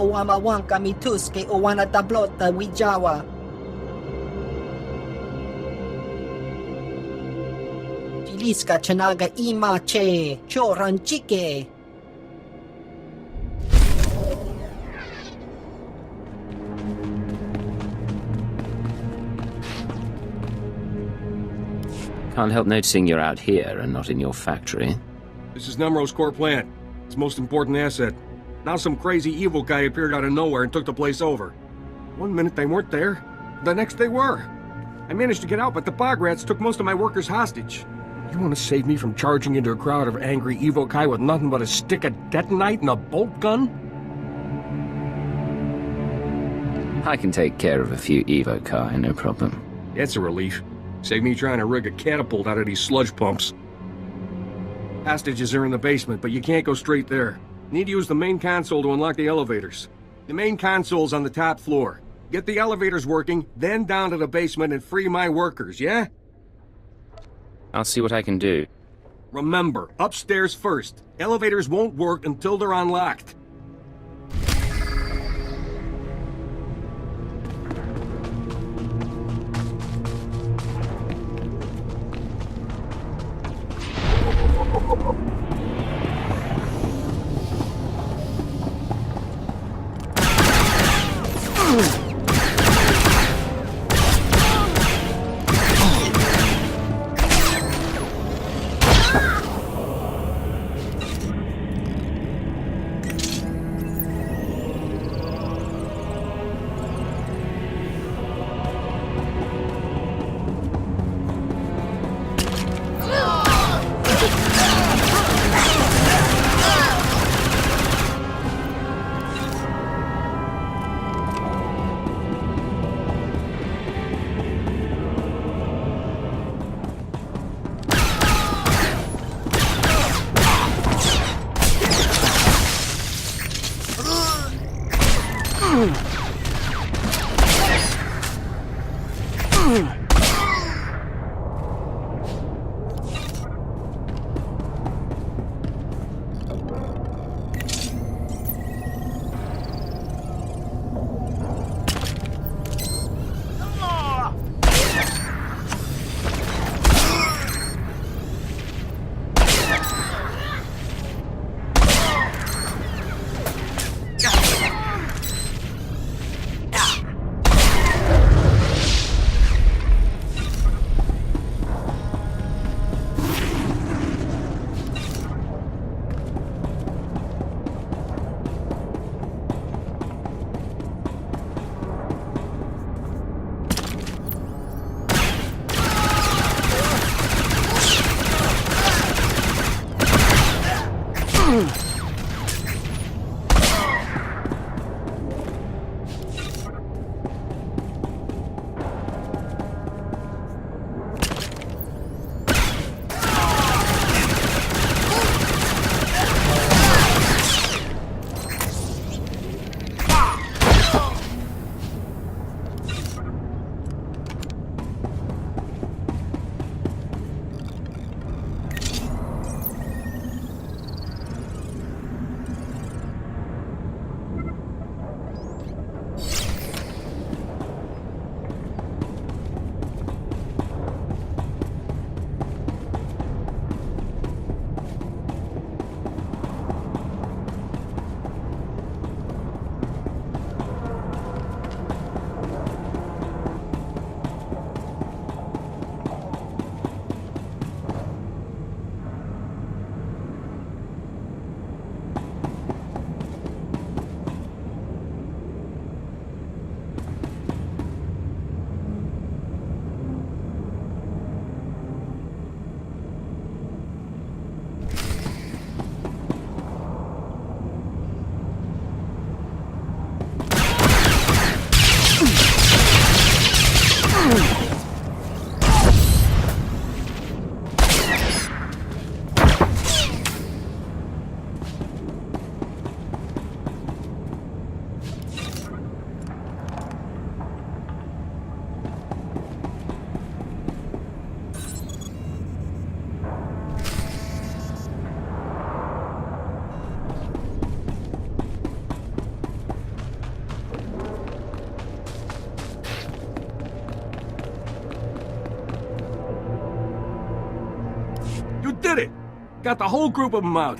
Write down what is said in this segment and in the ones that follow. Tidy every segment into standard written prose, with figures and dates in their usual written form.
Oamawanka Mituske Owana Tablota Wijawa. Chiliska Chanaga Imache Choranchike. Can't help noticing you're out here and not in your factory. This is Nemro's core plant. Its most important asset. Now some crazy evil guy appeared out of nowhere and took the place over. One minute they weren't there, the next they were. I managed to get out, but the bog rats took most of my workers hostage. You want to save me from charging into a crowd of angry evokai with nothing but a stick of detonite and a bolt gun? I can take care of a few evokai, no problem. That's a relief. Save me trying to rig a catapult out of these sludge pumps. Hostages are in the basement, but you can't go straight there. Need to use the main console to unlock the elevators. The main console's on the top floor. Get the elevators working, then down to the basement and free my workers, yeah? I'll see what I can do. Remember, upstairs first. Elevators won't work until they're unlocked. did it! Got the whole group of them out.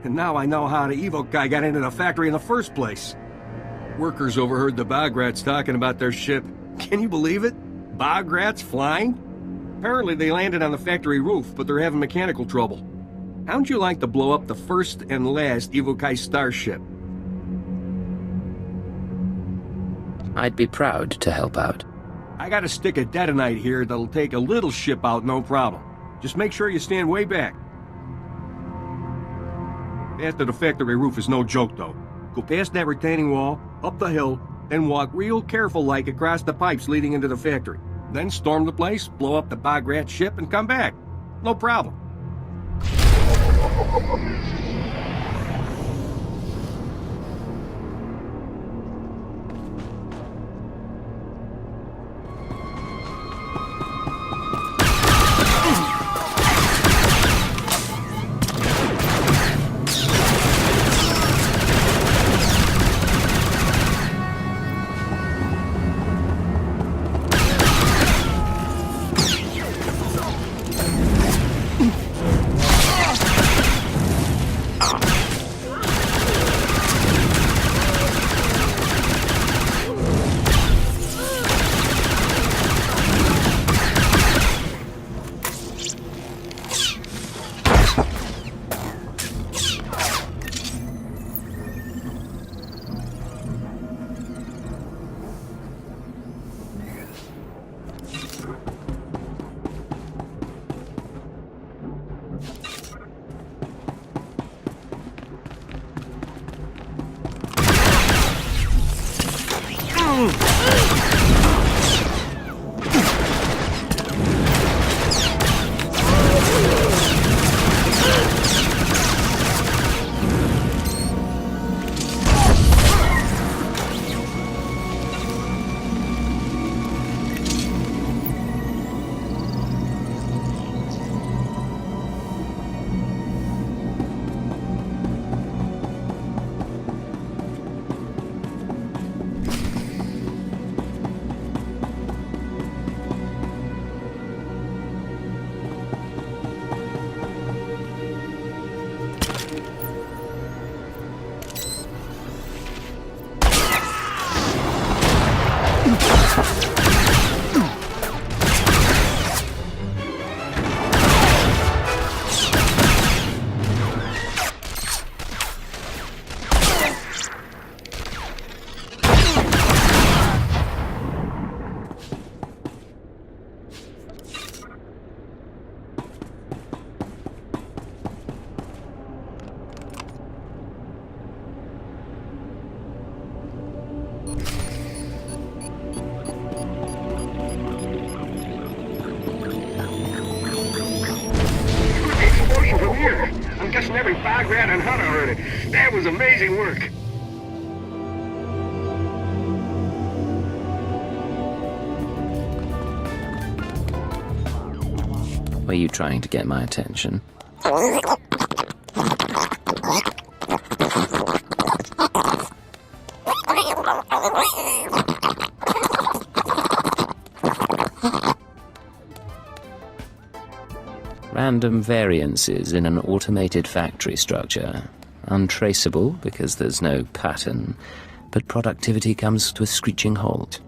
And now I know how the Evo guy got into the factory in the first place. Workers overheard the bog rats talking about their ship. Can you believe it? Bog rats flying? Apparently they landed on the factory roof, but they're having mechanical trouble. How'd you like to blow up the first and last Evokai starship? I'd be proud to help out. I got a stick of detonite here that'll take a little ship out no problem. Just make sure you stand way back. After the factory roof is no joke, though. Go past that retaining wall, up the hill, then walk real careful-like across the pipes leading into the factory. Then storm the place, blow up the bog rat ship, and come back. No problem. Every bog rat and Hutta heard it. That was amazing work. Were you trying to get my attention? Random variances in an automated factory structure. Untraceable because there's no pattern, but productivity comes to a screeching halt.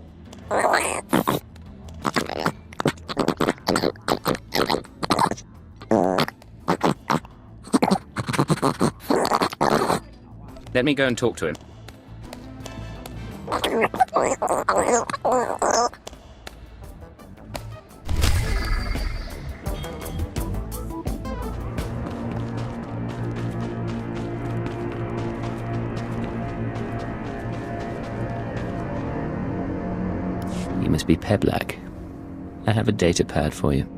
Let me go and talk to him. You must be Peblak. I have a data pad for you.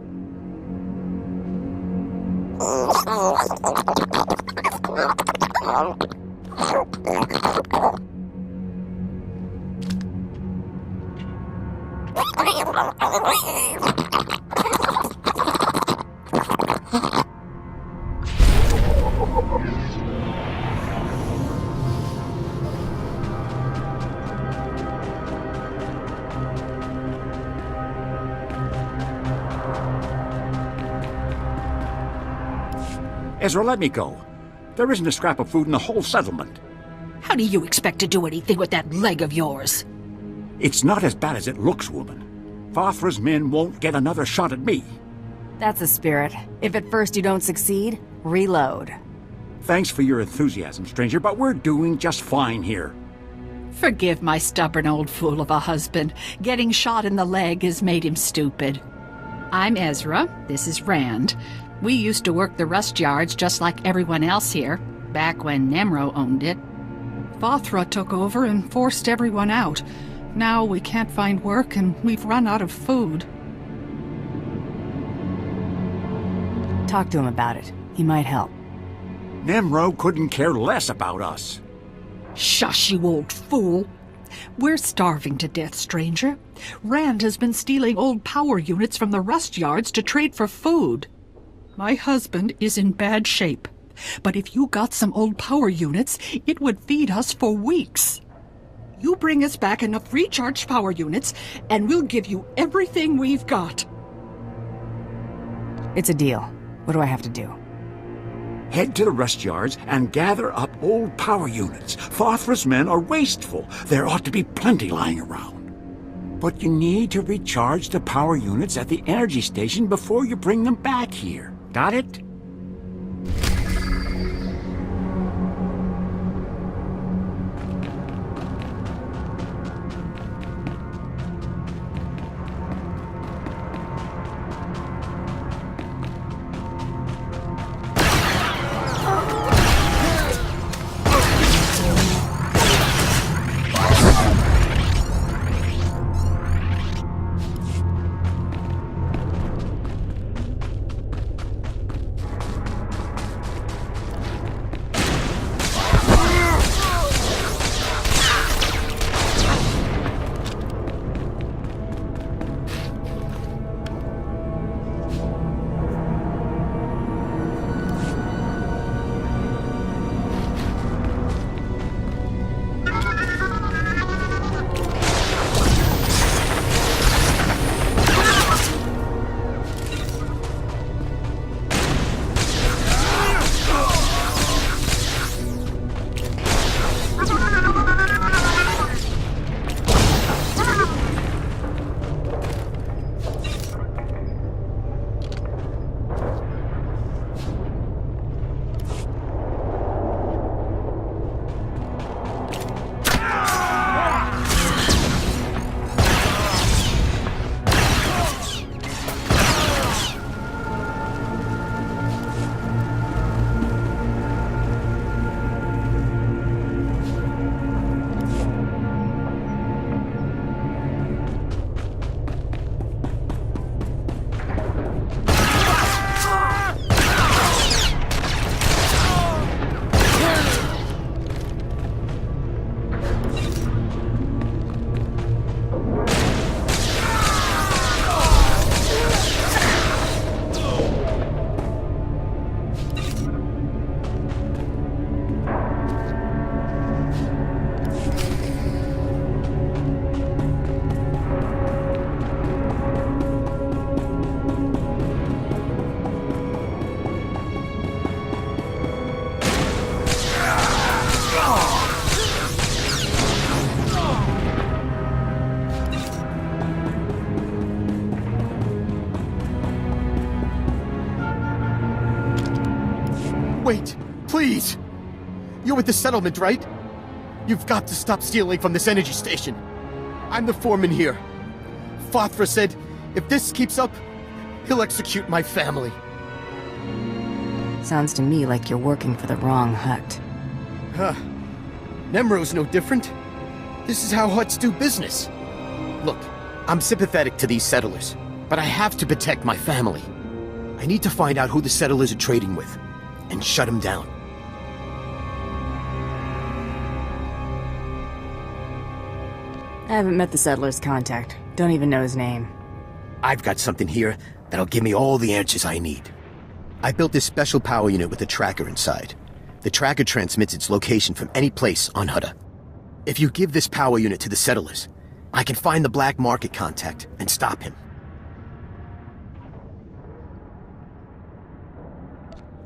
Ezra, let me go. There isn't a scrap of food in the whole settlement. How do you expect to do anything with that leg of yours? It's not as bad as it looks, woman. Fathra's men won't get another shot at me. That's the spirit. If at first you don't succeed, reload. Thanks for your enthusiasm, stranger, but we're doing just fine here. Forgive my stubborn old fool of a husband. Getting shot in the leg has made him stupid. I'm Ezra. This is Rand. We used to work the rust yards just like everyone else here, back when Nemro owned it. Fathra took over and forced everyone out. Now we can't find work and we've run out of food. Talk to him about it. He might help. Nemro couldn't care less about us. Shush, you old fool. We're starving to death, stranger. Rand has been stealing old power units from the rust yards to trade for food. My husband is in bad shape, but if you got some old power units, it would feed us for weeks. You bring us back enough recharged power units, and we'll give you everything we've got. It's a deal. What do I have to do? Head to the rust yards and gather up old power units. Fathra's men are wasteful. There ought to be plenty lying around. But you need to recharge the power units at the energy station before you bring them back here. Got it? Wait, please! You're with the settlement, right? You've got to stop stealing from this energy station. I'm the foreman here. Fathra said, if this keeps up, he'll execute my family. Sounds to me like you're working for the wrong Hutt. Huh. Nemro's no different. This is how Hutts do business. Look, I'm sympathetic to these settlers, but I have to protect my family. I need to find out who the settlers are trading with, and shut them down. I haven't met the settler's contact. Don't even know his name. I've got something here that'll give me all the answers I need. I built this special power unit with a tracker inside. The tracker transmits its location from any place on Hutta. If you give this power unit to the settlers, I can find the black market contact and stop him.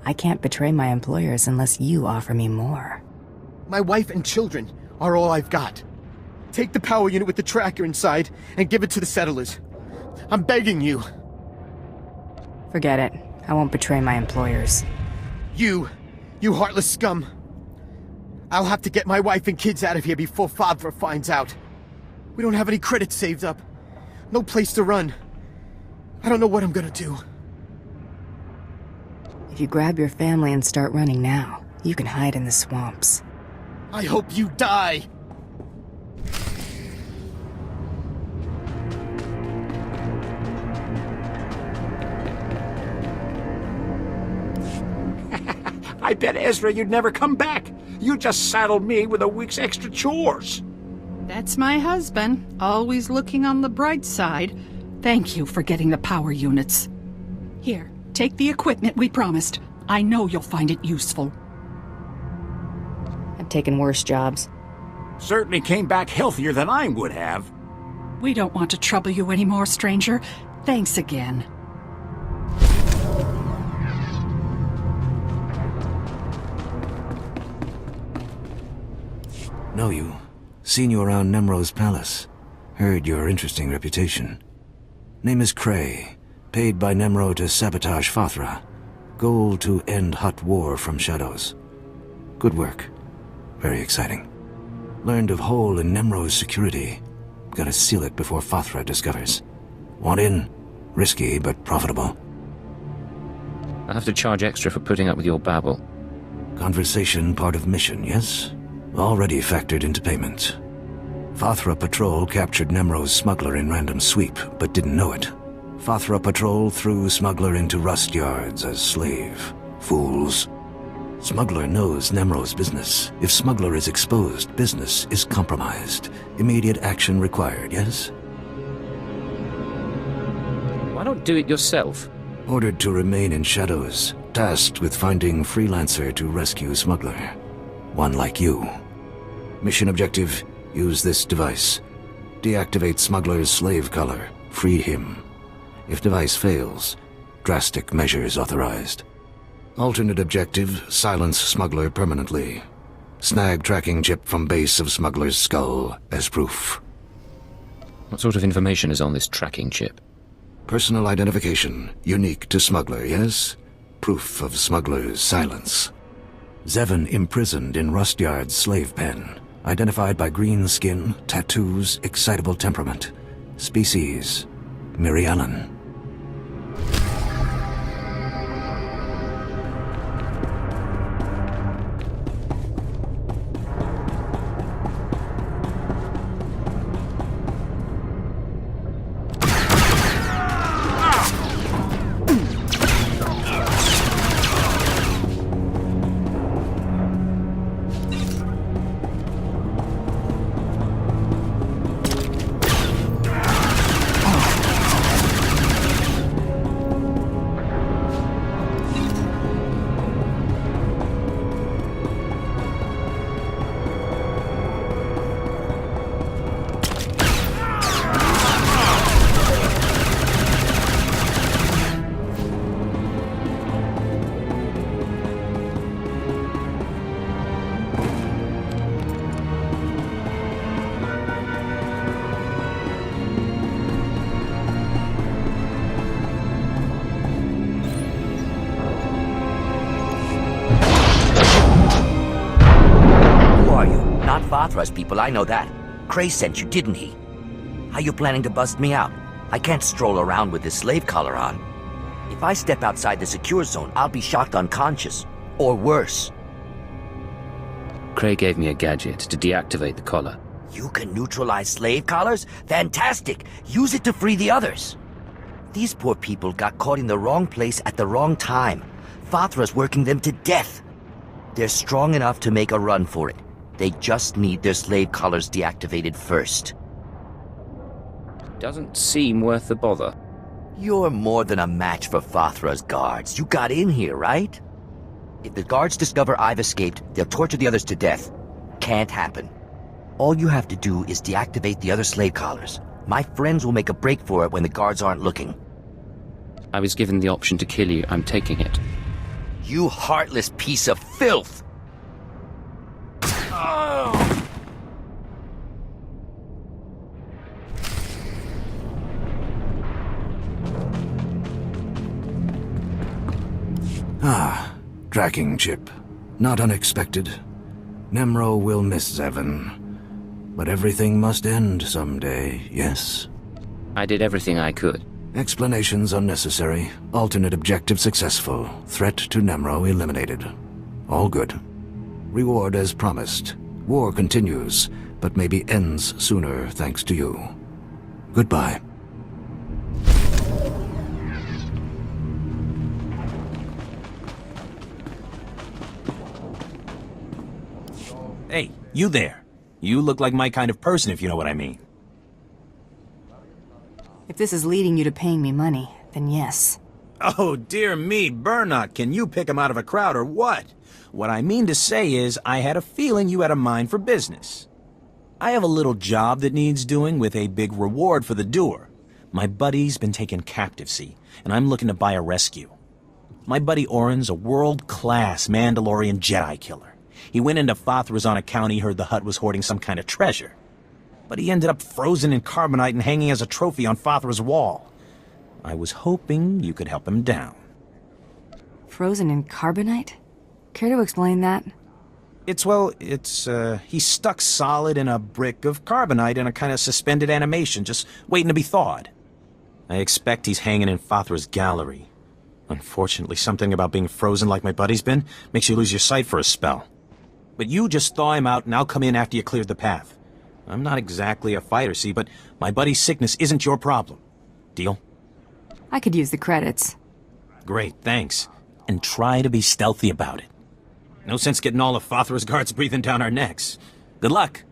I can't betray my employers unless you offer me more. My wife and children are all I've got. Take the power unit with the tracker inside and give it to the settlers. I'm begging you. Forget it. I won't betray my employers. You heartless scum. I'll have to get my wife and kids out of here before Favre finds out. We don't have any credits saved up. No place to run. I don't know what I'm gonna do. If you grab your family and start running now, you can hide in the swamps. I hope you die! I bet, Ezra, you'd never come back. You just saddled me with a week's extra chores. That's my husband, always looking on the bright side. Thank you for getting the power units. Here, take the equipment we promised. I know you'll find it useful. I've taken worse jobs. Certainly came back healthier than I would have. We don't want to trouble you anymore, stranger. Thanks again. Know you. Seen you around Nemro's palace. Heard your interesting reputation. Name is Cray. Paid by Nemro to sabotage Fathra. Goal to end Hutt war from shadows. Good work. Very exciting. Learned of hole in Nemro's security. Gotta seal it before Fathra discovers. Want in? Risky, but profitable. I have to charge extra for putting up with your babble. Conversation part of mission, yes? Already factored into payment. Fathra Patrol captured Nemro's smuggler in random sweep, but didn't know it. Fathra Patrol threw smuggler into rust yards as slave. Fools. Smuggler knows Nemro's business. If smuggler is exposed, business is compromised. Immediate action required, yes? Why not do it yourself? Ordered to remain in shadows, tasked with finding freelancer to rescue smuggler. One like you. Mission objective, use this device. Deactivate smuggler's slave collar. Free him. If device fails, drastic measures authorized. Alternate objective, silence smuggler permanently. Snag tracking chip from base of smuggler's skull as proof. What sort of information is on this tracking chip? Personal identification, unique to smuggler, yes? Proof of smuggler's silence. Zevon imprisoned in Rust Yard's slave pen. Identified by green skin, tattoos, excitable temperament. Species, Mirialan. Fathra's people, I know that. Cray sent you, didn't he? How you planning to bust me out? I can't stroll around with this slave collar on. If I step outside the secure zone, I'll be shocked unconscious. Or worse. Cray gave me a gadget to deactivate the collar. You can neutralize slave collars? Fantastic! Use it to free the others. These poor people got caught in the wrong place at the wrong time. Fathra's working them to death. They're strong enough to make a run for it. They just need their slave collars deactivated first. Doesn't seem worth the bother. You're more than a match for Fathra's guards. You got in here, right? If the guards discover I've escaped, they'll torture the others to death. Can't happen. All you have to do is deactivate the other slave collars. My friends will make a break for it when the guards aren't looking. I was given the option to kill you. I'm taking it. You heartless piece of filth! Ah, tracking chip. Not unexpected. Nemro will miss Zevon. But everything must end someday, yes? I did everything I could. Explanations unnecessary. Alternate objective successful. Threat to Nemro eliminated. All good. Reward as promised. War continues, but maybe ends sooner thanks to you. Goodbye. Hey, you there. You look like my kind of person, if you know what I mean. If this is leading you to paying me money, then yes. Oh, dear me, Burnock, can you pick him out of a crowd or what? What I mean to say is, I had a feeling you had a mind for business. I have a little job that needs doing with a big reward for the doer. My buddy's been taken captive, see, and I'm looking to buy a rescue. My buddy Orin's a world-class Mandalorian Jedi killer. He went into Fathra's on account he heard the Hutt was hoarding some kind of treasure. But he ended up frozen in carbonite and hanging as a trophy on Fathra's wall. I was hoping you could help him down. Frozen in carbonite? Care to explain that? He's stuck solid in a brick of carbonite in a kind of suspended animation, just waiting to be thawed. I expect he's hanging in Fathra's gallery. Unfortunately, something about being frozen like my buddy's been makes you lose your sight for a spell. But you just thaw him out and I'll come in after you cleared the path. I'm not exactly a fighter, see, but my buddy's sickness isn't your problem. Deal? I could use the credits. Great, thanks. And try to be stealthy about it. No sense getting all of Fathra's guards breathing down our necks. Good luck.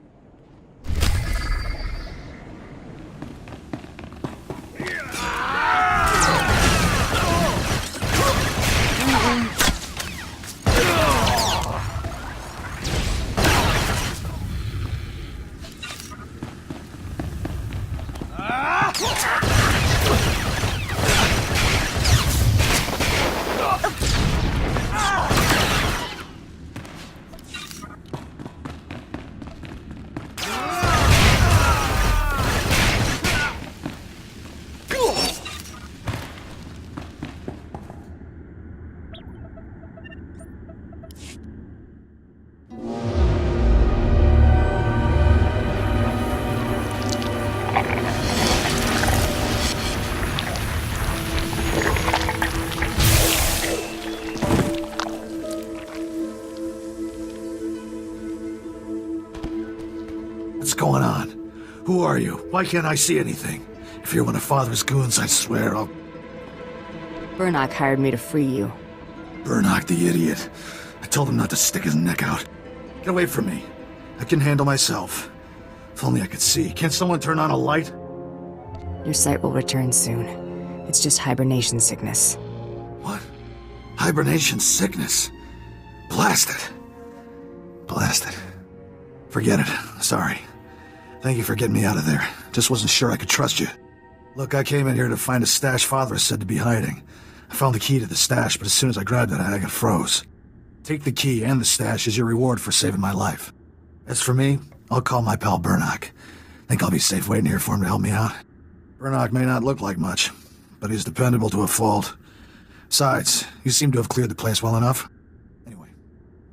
What's going on? Who are you? Why can't I see anything? If you're one of Father's goons, I swear I'll... Burnock hired me to free you. Burnock the idiot. I told him not to stick his neck out. Get away from me. I can handle myself. If only I could see. Can't someone turn on a light? Your sight will return soon. It's just hibernation sickness. What? Hibernation sickness? Blast it. Blast it. Forget it. Sorry. Thank you for getting me out of there. Just wasn't sure I could trust you. Look, I came in here to find a stash Father is said to be hiding. I found the key to the stash, but as soon as I grabbed it, I got froze. Take the key and the stash as your reward for saving my life. As for me, I'll call my pal Burnock. Think I'll be safe waiting here for him to help me out. Burnock may not look like much, but he's dependable to a fault. Besides, you seem to have cleared the place well enough. Anyway,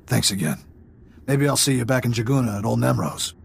thanks again. Maybe I'll see you back in Jaguna at Old Nemro's.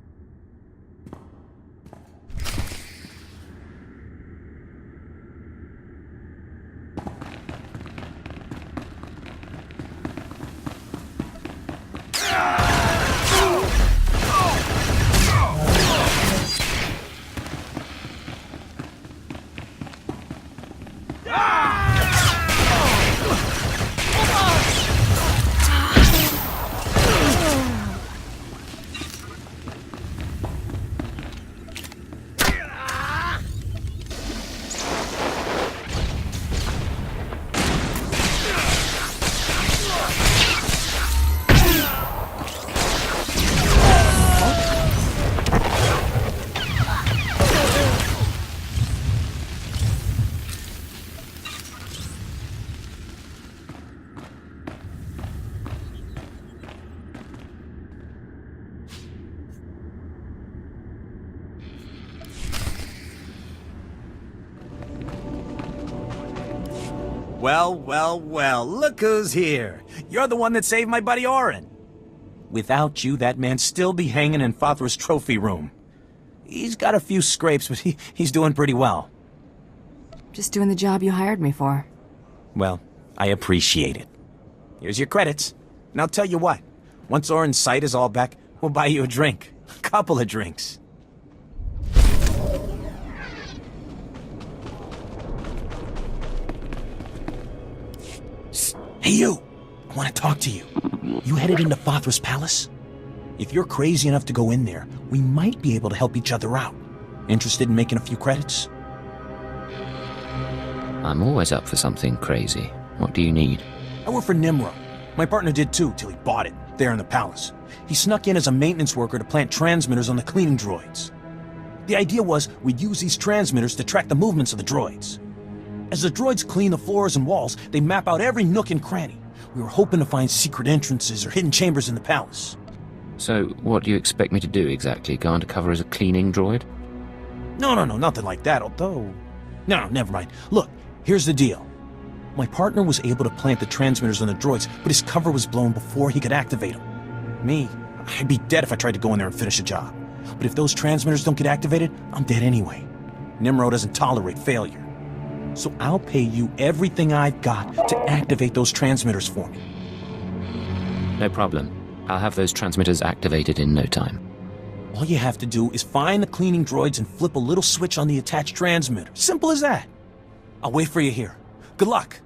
Well, well, well, look who's here. You're the one that saved my buddy Orin. Without you, that man'd still be hanging in Fathra's trophy room. He's got a few scrapes, but he's doing pretty well. Just doing the job you hired me for. Well, I appreciate it. Here's your credits. And I'll tell you what, once Orin's sight is all back, we'll buy you a drink. A couple of drinks. Hey, you! I want to talk to you. You headed into Fathra's palace? If you're crazy enough to go in there, we might be able to help each other out. Interested in making a few credits? I'm always up for something crazy. What do you need? I work for Nimro. My partner did too, till he bought it, there in the palace. He snuck in as a maintenance worker to plant transmitters on the cleaning droids. The idea was we'd use these transmitters to track the movements of the droids. As the droids clean the floors and walls, they map out every nook and cranny. We were hoping to find secret entrances or hidden chambers in the palace. So, what do you expect me to do exactly? Go undercover as a cleaning droid? No, nothing like that, although... No, never mind. Look, here's the deal. My partner was able to plant the transmitters on the droids, but his cover was blown before he could activate them. Me, I'd be dead if I tried to go in there and finish a job. But if those transmitters don't get activated, I'm dead anyway. Nimro doesn't tolerate failure. So I'll pay you everything I've got to activate those transmitters for me. No problem. I'll have those transmitters activated in no time. All you have to do is find the cleaning droids and flip a little switch on the attached transmitter. Simple as that. I'll wait for you here. Good luck.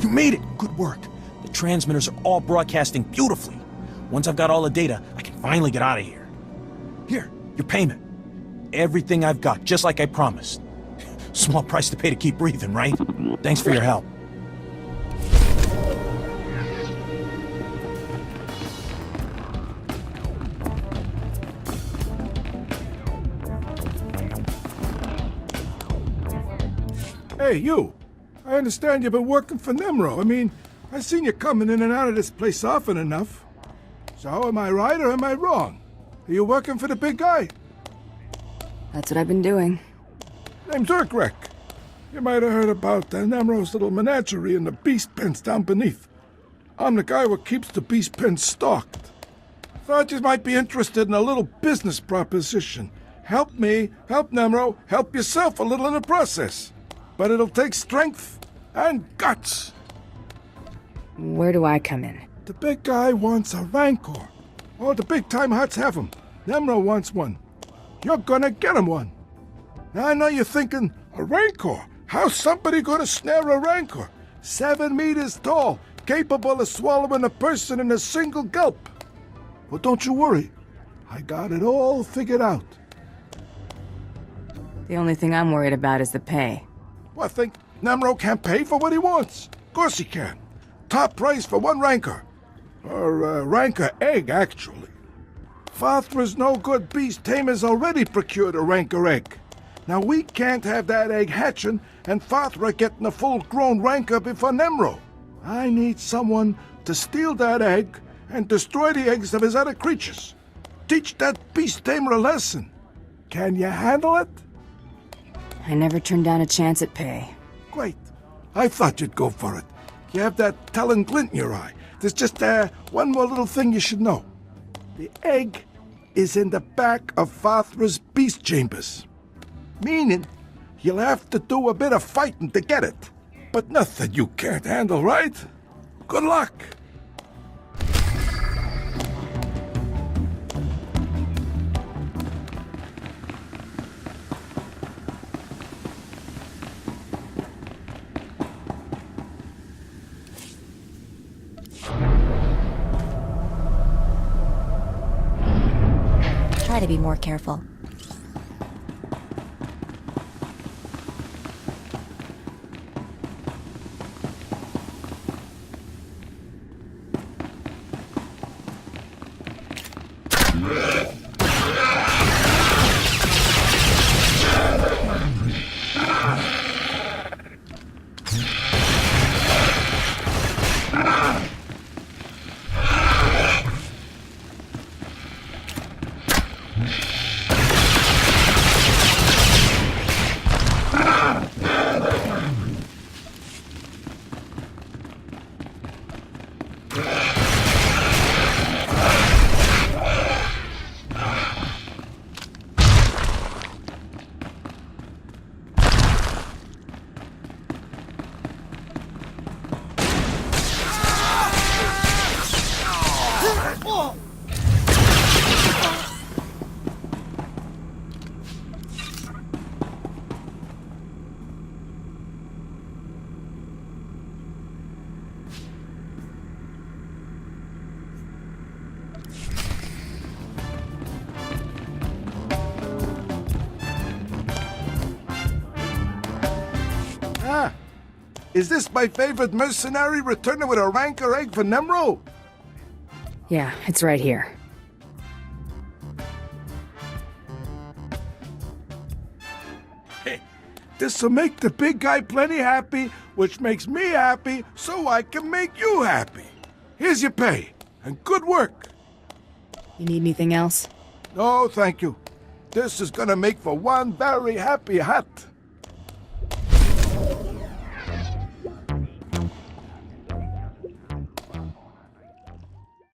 You made it! Good work. The transmitters are all broadcasting beautifully. Once I've got all the data, I can finally get out of here. Here, your payment. Everything I've got, just like I promised. Small price to pay to keep breathing, right? Thanks for your help. Hey, you! I understand you've been working for Nimro. I mean, I've seen you coming in and out of this place often enough. So, am I right or am I wrong? Are you working for the big guy? That's what I've been doing. Name's Urkrek. You might have heard about Nimro's little menagerie and the beast pens down beneath. I'm the guy what keeps the beast pens stocked. Thought you might be interested in a little business proposition. Help me, help Nimro, help yourself a little in the process. But it'll take strength, and guts. Where do I come in? The big guy wants a Rancor. All the big-time Hutts have them. Nemro wants one. You're gonna get him one. Now I know you're thinking, a Rancor? How's somebody gonna snare a Rancor? 7 meters tall, capable of swallowing a person in a single gulp. But don't you worry. I got it all figured out. The only thing I'm worried about is the pay. Well, I think Nemro can't pay for what he wants. Of course he can. Top price for one Rancor. Or Rancor Egg, actually. Fathra's no-good beast tamers already procured a Rancor Egg. Now we can't have that egg hatching and Fathra getting a full-grown Rancor before Nemro. I need someone to steal that egg and destroy the eggs of his other creatures. Teach that beast tamer a lesson. Can you handle it? I never turned down a chance at pay. Great. I thought you'd go for it. You have that telling glint in your eye. There's just one more little thing you should know. The egg is in the back of Fathra's beast chambers. Meaning, you'll have to do a bit of fighting to get it. But nothing you can't handle, right? Good luck. Try to be more careful. Is this my favorite mercenary returning with a Rancor Egg for Nemro? Yeah, it's right here. Hey, this'll make the big guy plenty happy, which makes me happy, so I can make you happy. Here's your pay, and good work. You need anything else? No, thank you. This is gonna make for one very happy Hutt.